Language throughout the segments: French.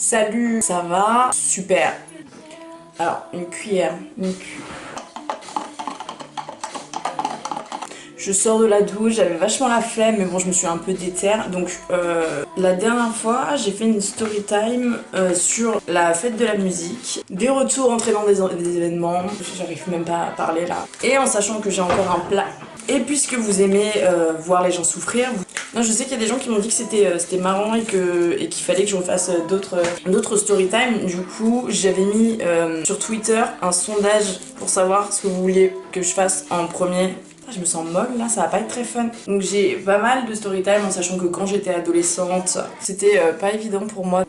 Salut, ça va? Super. Alors, une cuillère. Je sors de la douche, j'avais vachement la flemme, mais bon, je me suis un peu déterre. Donc, la dernière fois, j'ai fait une story time sur la fête de la musique. Des retours entraînant des événements. J'arrive même pas à parler là. Et en sachant que j'ai encore un plat. Et puisque vous aimez voir les gens souffrir, non, je sais qu'il y a des gens qui m'ont dit que c'était marrant et qu'il fallait que je refasse d'autres story time. Du coup, j'avais mis sur Twitter un sondage pour savoir ce que vous vouliez que je fasse en premier. Je me sens molle là, ça va pas être très fun. Donc j'ai pas mal de story time en sachant que quand j'étais adolescente, c'était pas évident pour moi.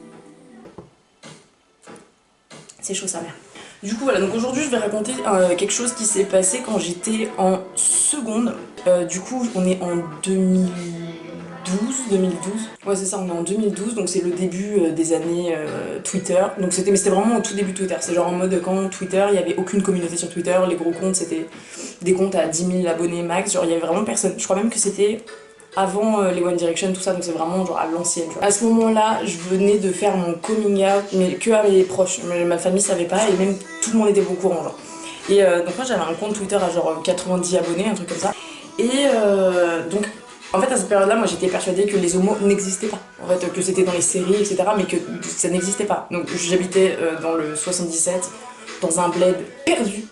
C'est chaud sa mère. Du coup voilà, donc aujourd'hui je vais raconter quelque chose qui s'est passé quand j'étais en seconde. Du coup on est en 2012. Ouais c'est ça, on est en 2012, donc c'est le début des années Twitter. Donc mais c'était vraiment au tout début Twitter. C'est genre en mode quand Twitter, il y avait aucune communauté sur Twitter, les gros comptes c'était des comptes à 10 000 abonnés max, genre il y avait vraiment personne. Je crois même que c'était avant les One Direction, tout ça, donc c'est vraiment genre à l'ancienne. À ce moment-là, je venais de faire mon coming out, mais que à mes proches. Ma famille savait pas et même tout le monde était au courant, genre. Et donc moi j'avais un compte Twitter à genre 90 abonnés, un truc comme ça. Et donc en fait à cette période-là, moi j'étais persuadée que les homos n'existaient pas. En fait que c'était dans les séries, etc. mais que ça n'existait pas. Donc j'habitais dans le 77, dans un bled perdu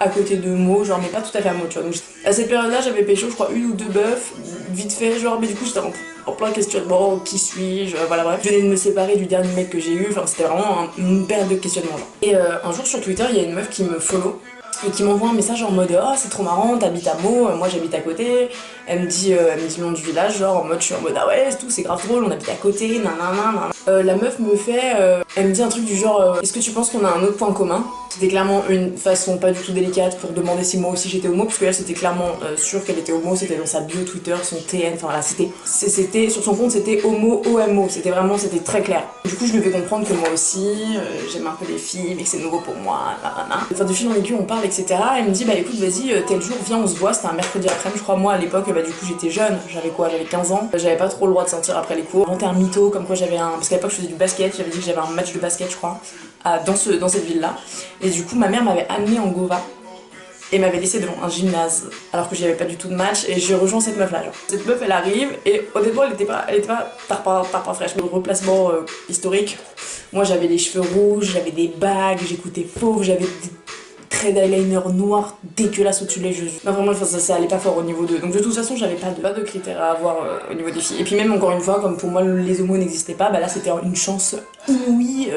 à côté de Meaux, genre mais pas tout à fait à Meaux, tu vois. Donc à cette période-là, j'avais pécho, je crois, une ou deux meufs, vite fait, genre, mais du coup j'étais en plein questionnement, qui suis-je, voilà bref. Je venais de me séparer du dernier mec que j'ai eu, enfin c'était vraiment une période de questionnement, genre. Et un jour sur Twitter, il y a une meuf qui me follow et qui m'envoie un message en mode oh c'est trop marrant, t'habites à Meaux, moi j'habite à côté. Elle me dit le nom du village, genre en mode je suis en mode ah ouais c'est tout, c'est grave drôle, on habite à côté, nanana. La meuf me fait, elle me dit un truc du genre est-ce que tu penses qu'on a un autre point commun? C'était clairement une façon pas du tout délicate pour demander si moi aussi j'étais homo, parce que elle c'était clairement sûr qu'elle était homo, c'était dans sa bio Twitter, son TN, enfin voilà, c'était sur son compte c'était homo, OMO, c'était très clair. Du coup je lui fais comprendre que moi aussi, j'aime un peu les filles, mais que c'est nouveau pour moi, nanana. Enfin de fil en aiguille on parle, etc. Elle me dit bah écoute vas-y, tel jour viens on se voit, c'était un mercredi après-midi je crois, moi à l'époque, bah du coup j'étais jeune, j'avais 15 ans, j'avais pas trop le droit de sortir après les cours. Inventé un mytho comme quoi parce qu'à l'époque je faisais du basket, j'avais dit que j'avais un match de basket je crois, dans cette ville-là. Et du coup, ma mère m'avait amenée en Gova et m'avait laissé devant un gymnase alors que j'y avais pas du tout de match et je rejoins cette meuf là. Genre. Cette meuf elle arrive et honnêtement elle était pas tarpin fraîche. Le replacement historique, moi j'avais les cheveux rouges, j'avais des bagues, j'écoutais fauve, j'avais des traits d'eyeliner noir dégueulasse au-dessus des yeux. Non vraiment ça allait pas fort au niveau de. Donc de toute façon j'avais pas de critères à avoir au niveau des filles. Et puis même encore une fois, comme pour moi les homos n'existaient pas, bah là c'était une chance inouïe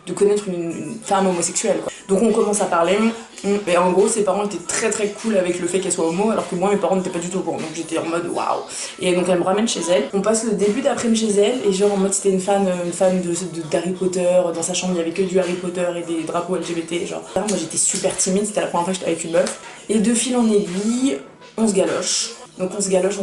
de connaître une femme homosexuelle quoi. Donc on commence à parler. Et en gros, ses parents étaient très très cool avec le fait qu'elle soit homo, alors que moi, mes parents n'étaient pas du tout au courant. Donc j'étais en mode waouh. Et donc elle me ramène chez elle. On passe le début d'après-midi chez elle, et genre en mode c'était une fan d'Harry Potter. Dans sa chambre, il y avait que du Harry Potter et des drapeaux LGBT. Genre, moi j'étais super timide, c'était la première fois que j'étais avec une meuf. Et de fil en aiguille, on se galoche. Donc on se galoche,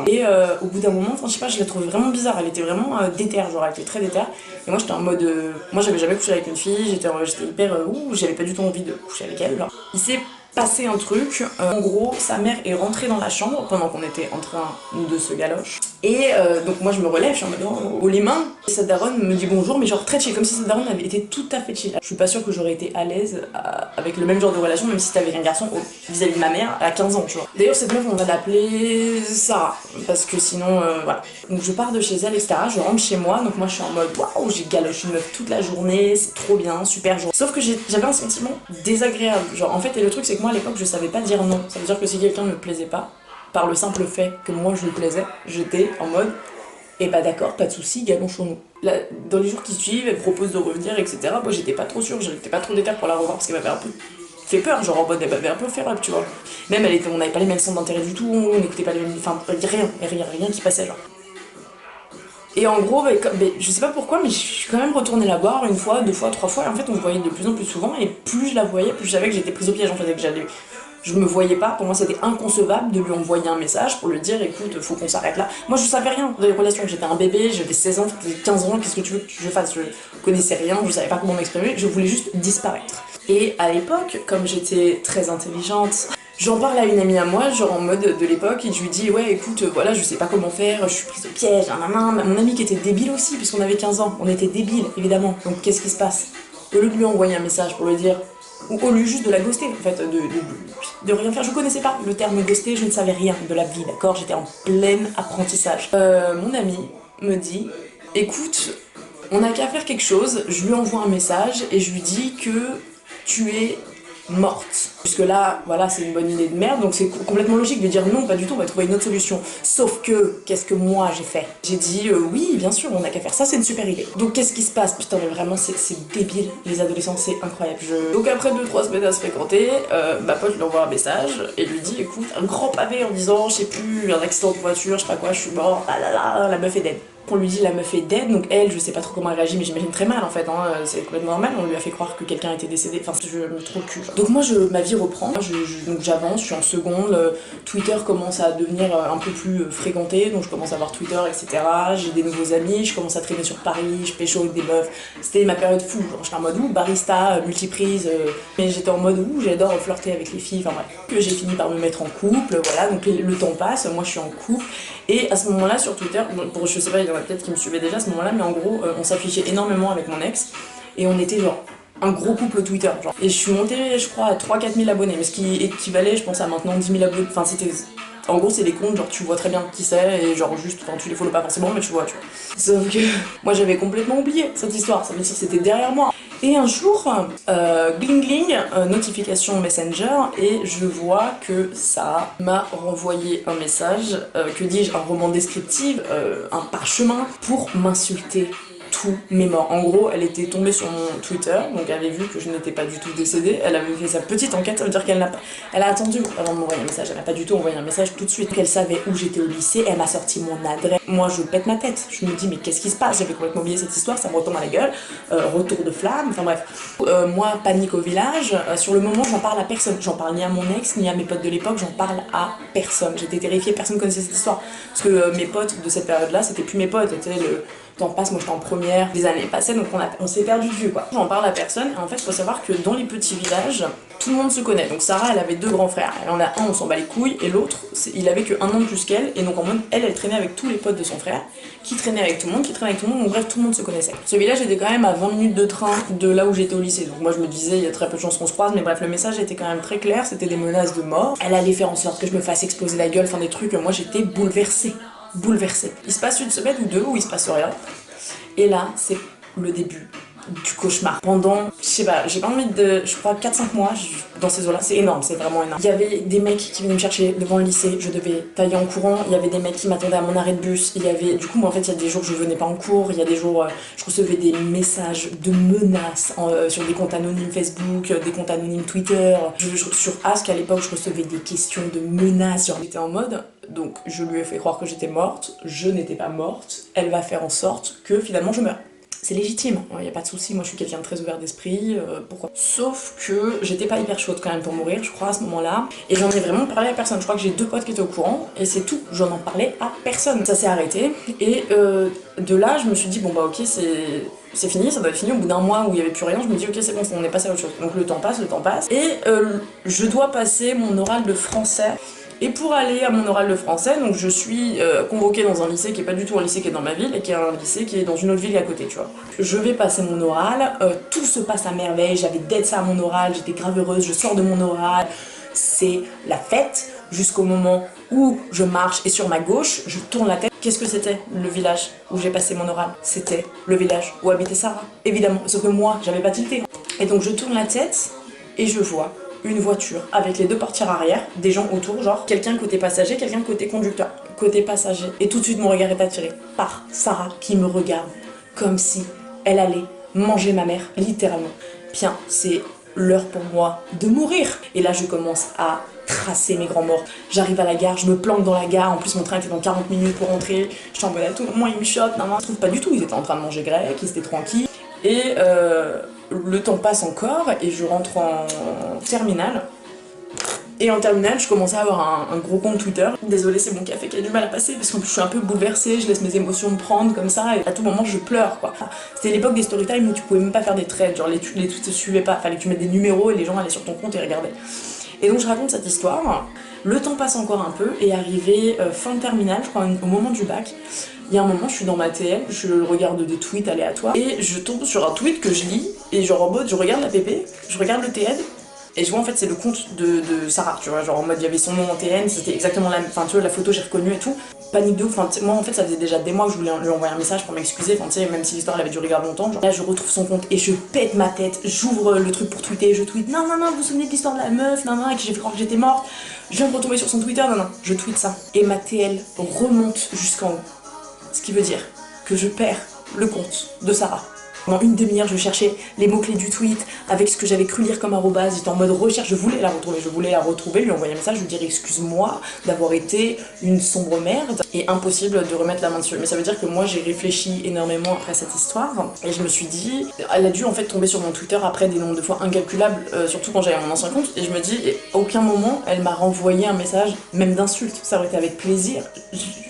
et au bout d'un moment, enfin je sais pas, je la trouvais vraiment bizarre, elle était vraiment déterre, genre elle était très déterre. Et moi j'étais en mode, moi j'avais jamais couché avec une fille, j'étais hyper, j'avais pas du tout envie de coucher avec elle, genre. Il s'est passé un truc, en gros sa mère est rentrée dans la chambre pendant qu'on était en train de se galoche. Et donc moi je me relève, je suis en mode oh les mains. Et sa daronne me dit bonjour, mais genre très chill, comme si sa daronne avait été tout à fait chill. Je suis pas sûre que j'aurais été à l'aise avec le même genre de relation, même si c'était avec un garçon vis-à-vis de ma mère à 15 ans, tu vois. D'ailleurs cette meuf on va l'appeler Sarah, parce que sinon voilà. Donc je pars de chez elle, etc. Je rentre chez moi, donc moi je suis en mode waouh, j'ai galoché une meuf toute la journée, c'est trop bien, super journée. Sauf que j'avais un sentiment désagréable, genre en fait, et le truc c'est que moi à l'époque je savais pas dire non. Ça veut dire que si quelqu'un me plaisait pas, par le simple fait que moi je lui plaisais, j'étais en mode et bah d'accord, pas de soucis, galochons-nous. Dans les jours qui suivent, elle propose de revenir, etc. Moi j'étais pas trop sûre, j'étais pas trop déterre pour la revoir parce qu'elle m'avait un peu fait peur, genre en mode elle m'avait un peu fait rêve, tu vois. Même on n'avait pas les mêmes centres d'intérêt du tout, on n'écoutait pas les mêmes. Enfin, rien qui passait, genre. Et en gros, je sais pas pourquoi, mais je suis quand même retournée la voir une fois, deux fois, trois fois, et en fait on se voyait de plus en plus souvent, et plus je la voyais, plus je savais que j'étais prise au piège, en fait, et que je me voyais pas, pour moi c'était inconcevable de lui envoyer un message pour lui dire écoute, faut qu'on s'arrête là. Moi je savais rien des relations, j'étais un bébé, j'avais 16 ans, j'avais 15 ans, qu'est-ce que tu veux que je fasse? Je connaissais rien, je savais pas comment m'exprimer, je voulais juste disparaître. Et à l'époque, comme j'étais très intelligente, J'en parle à une amie à moi, genre en mode de l'époque, et je lui dis ouais écoute, voilà, je sais pas comment faire, je suis prise au piège, nanana. Mon ami qui était débile aussi, puisqu'on avait 15 ans, on était débiles, évidemment. Donc qu'est-ce qui se passe? Au lieu de lui envoyer un message pour lui dire, ou au lieu juste de la ghoster, en fait, de rien faire, je connaissais pas le terme ghoster, je ne savais rien de la vie, d'accord? J'étais en plein apprentissage. Mon ami me dit, écoute, on n'a qu'à faire quelque chose, je lui envoie un message et je lui dis que tu es morte. Puisque là, voilà, c'est une bonne idée de merde, donc c'est complètement logique de dire non, pas du tout, on va trouver une autre solution. Sauf que, qu'est-ce que moi j'ai fait? J'ai dit oui, bien sûr, on n'a qu'à faire ça, c'est une super idée. Donc qu'est-ce qui se passe? Putain, mais vraiment, c'est débile, les adolescents, c'est incroyable. Donc après 2-3 semaines à se fréquenter, ma pote lui envoie un message et lui dit écoute, un grand pavé en disant, je sais plus, un accident de voiture, je sais pas quoi, je suis morte, ah là là, la meuf est dead. On lui dit la meuf est dead, donc elle, je sais pas trop comment elle réagit, mais j'imagine très mal en fait, hein, c'est complètement normal, on lui a fait croire que quelqu'un était décédé, enfin je me trouve le cul. Donc moi ma vie reprend, donc j'avance, je suis en seconde, Twitter commence à devenir un peu plus fréquenté, donc je commence à voir Twitter, etc. J'ai des nouveaux amis, je commence à traîner sur Paris, je pécho avec des meufs, c'était ma période fou, genre j'étais en mode barista, multiprise, mais j'étais en mode j'adore flirter avec les filles, enfin bref. Que j'ai fini par me mettre en couple, voilà, donc le temps passe, moi je suis en couple, et à ce moment-là sur Twitter, bon, je sais pas, il y en a peut-être qui me suivaient déjà à ce moment-là, mais en gros, on s'affichait énormément avec mon ex, et on était genre un gros couple Twitter, genre. Et je suis montée, je crois, à 3-4 000 abonnés, mais ce qui équivalait, je pense, à maintenant 10 000 abonnés, enfin c'était... En gros, c'est des comptes, genre tu vois très bien qui c'est, et genre juste, enfin tu les follow pas forcément, mais tu vois. Sauf que moi j'avais complètement oublié cette histoire, ça veut dire que c'était derrière moi. Et un jour, gling gling, notification Messenger, et je vois que ça m'a renvoyé un message, que dis-je, un roman descriptif, un parchemin, pour m'insulter tous mes morts. En gros, elle était tombée sur mon Twitter, donc elle avait vu que je n'étais pas du tout décédée, elle avait fait sa petite enquête, ça veut dire qu'elle n'a pas... Elle a attendu avant de m'envoyer un message, elle n'a pas du tout envoyé un message tout de suite. Elle savait où j'étais au lycée, elle m'a sorti mon adresse. Moi, je pète ma tête, je me dis mais qu'est-ce qui se passe? J'avais complètement oublié cette histoire, ça me retombe à la gueule, retour de flamme, enfin bref. Moi, panique au village, sur le moment, j'en parle à personne. J'en parle ni à mon ex, ni à mes potes de l'époque, j'en parle à personne. J'étais terrifiée, personne connaissait cette histoire. Parce que mes potes de cette période-là, c'était plus mes potes, c'était le... temps passe, moi j'étais en première, les années passaient, donc on s'est perdu de vue quoi. J'en parle à personne, et en fait il faut savoir que dans les petits villages, tout le monde se connaît. Donc Sarah, elle avait 2 grands frères, elle en a un, on s'en bat les couilles, et l'autre, il avait que 1 an de plus qu'elle, et donc en mode, elle traînait avec tous les potes de son frère, qui traînait avec tout le monde, donc bref, tout le monde se connaissait. Ce village était quand même à 20 minutes de train de là où j'étais au lycée, donc moi je me disais, il y a très peu de chances qu'on se croise, mais bref, le message était quand même très clair, c'était des menaces de mort. Elle allait faire en sorte que je me fasse exploser la gueule, enfin des trucs, moi j'étais bouleversée. Il se passe une semaine ou 2 où il se passe rien. Et là, c'est le début du cauchemar. Pendant, je sais pas, j'ai pas envie de, je crois 4-5 mois dans ces eaux-là, c'est énorme, c'est vraiment énorme. Il y avait des mecs qui venaient me chercher devant le lycée, je devais tailler en courant, il y avait des mecs qui m'attendaient à mon arrêt de bus, il y avait, du coup moi en fait il y a des jours je venais pas en cours, il y a des jours je recevais des messages de menaces sur des comptes anonymes Facebook, des comptes anonymes Twitter, sur Ask à l'époque je recevais des questions de menaces, genre j'étais en mode, donc je lui ai fait croire que j'étais morte, je n'étais pas morte, elle va faire en sorte que finalement je meure. C'est légitime, il y a pas de souci, moi je suis quelqu'un de très ouvert d'esprit, pourquoi. Sauf que j'étais pas hyper chaude quand même pour mourir, je crois, à ce moment-là, et j'en ai vraiment parlé à personne. Je crois que j'ai 2 potes qui étaient au courant, et c'est tout, j'en en parlais à personne. Ça s'est arrêté, et de là je me suis dit, bon bah ok, c'est fini, ça doit être fini. Au bout d'un mois où il y avait plus rien, je me dis ok c'est bon, on est passé à autre chose. Donc le temps passe, et je dois passer mon oral de français. Et pour aller à mon oral de français, donc je suis convoquée dans un lycée qui est pas du tout un lycée qui est dans ma ville, et qui est un lycée qui est dans une autre ville à côté, tu vois. Je vais passer mon oral, tout se passe à merveille, j'avais dead ça à mon oral, j'étais grave heureuse, je sors de mon oral, c'est la fête, jusqu'au moment où je marche, et sur ma gauche, je tourne la tête. Qu'est-ce que c'était le village où j'ai passé mon oral? C'était le village où habitait Sarah, évidemment, sauf que moi, j'avais pas tilté. Et donc je tourne la tête, et je vois une voiture avec les 2 portières arrière, des gens autour, genre quelqu'un côté passager, quelqu'un côté conducteur, côté passager. Et tout de suite mon regard est attiré par Sarah qui me regarde comme si elle allait manger ma mère, littéralement. Bien, c'est l'heure pour moi de mourir. Et là je commence à tracer mes grands morts. J'arrive à la gare, je me planque dans la gare, en plus mon train était dans 40 minutes pour rentrer, je suis en mode à tout moment il me chope, non, je trouve pas du tout, ils étaient en train de manger grec, ils étaient tranquilles. Et le temps passe encore et je rentre en terminale. Et en terminale, je commence à avoir un gros compte Twitter. Désolée, c'est mon café qui a du mal à passer parce que je suis un peu bouleversée, je laisse mes émotions me prendre comme ça et à tout moment je pleure quoi. C'était l'époque des storytime où tu pouvais même pas faire des threads, genre les tweets se suivaient pas, fallait que tu mettes des numéros et les gens allaient sur ton compte et regardaient. Et donc je raconte cette histoire. Le temps passe encore un peu et arrivé fin de terminale, je crois au moment du bac, il y a un moment je suis dans ma TL, je regarde des tweets aléatoires et je tombe sur un tweet que je lis et genre en mode je regarde la PP, je regarde le TN et je vois en fait c'est le compte de Sarah, tu vois, genre en mode il y avait son nom en TN, c'était exactement la même, enfin tu vois la photo j'ai reconnu et tout. Panique de ouf, enfin, moi en fait ça faisait déjà des mois que je voulais lui envoyer un message pour m'excuser, enfin, même si l'histoire elle avait duré grave longtemps, genre, là je retrouve son compte et je pète ma tête, j'ouvre le truc pour tweeter, je tweete non vous vous souvenez de l'histoire de la meuf, non et que j'ai fait croire que j'étais morte, je viens de retomber sur son Twitter, non je tweete ça et ma TL remonte jusqu'en haut, ce qui veut dire que je perds le compte de Sarah. Pendant une demi-heure, je cherchais les mots-clés du tweet avec ce que j'avais cru lire comme arrobase. J'étais en mode recherche, je voulais la retrouver, lui envoyer un message, lui dire excuse-moi d'avoir été une sombre merde et impossible de remettre la main dessus. Mais ça veut dire que moi j'ai réfléchi énormément après cette histoire et je me suis dit, elle a dû en fait tomber sur mon Twitter après des nombres de fois incalculables, surtout quand j'avais mon ancien compte, et je me dis, à aucun moment elle m'a renvoyé un message, même d'insulte, ça aurait été avec plaisir.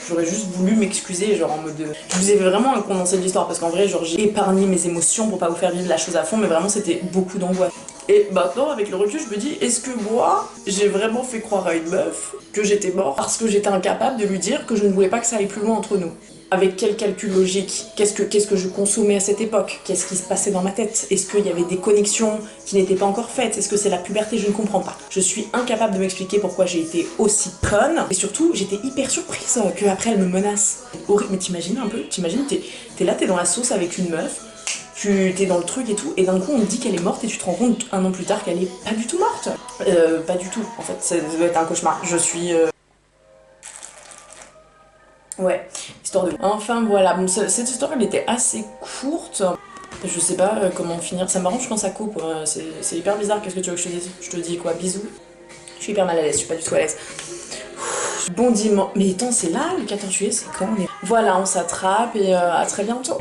J'aurais juste voulu m'excuser, genre en mode de... Je vous ai vraiment un condensé de l'histoire parce qu'en vrai, genre j'ai épargné mes émotions pour pas vous faire vivre la chose à fond, mais vraiment c'était beaucoup d'angoisse. Et maintenant, avec le recul, je me dis, est-ce que moi, j'ai vraiment fait croire à une meuf que j'étais morte parce que j'étais incapable de lui dire que je ne voulais pas que ça aille plus loin entre nous? Avec quel calcul logique? Qu'est-ce que je consommais à cette époque? Qu'est-ce qui se passait dans ma tête? Est-ce qu'il y avait des connexions qui n'étaient pas encore faites? Est-ce que c'est la puberté? Je ne comprends pas. Je suis incapable de m'expliquer pourquoi j'ai été aussi conne. Et surtout, j'étais hyper surprise qu'après elle me menace. Horrible. Mais t'imagines un peu? T'imagines, t'es là, t'es dans la sauce avec une meuf, t'es dans le truc et tout, et d'un coup on te dit qu'elle est morte et tu te rends compte un an plus tard qu'elle est pas du tout morte. Pas du tout. En fait, ça doit être un cauchemar. Je suis... Ouais, histoire de... Enfin voilà, bon, cette histoire elle était assez courte. Je sais pas comment finir, ça m'arrange quand ça coupe, c'est hyper bizarre, qu'est-ce que tu veux que je te dise? Je te dis quoi, bisous? Je suis hyper mal à l'aise, je suis pas du tout à l'aise. Bon dimanche, mais attends c'est là le 14 juillet, c'est quand? Voilà, on s'attrape et à très bientôt.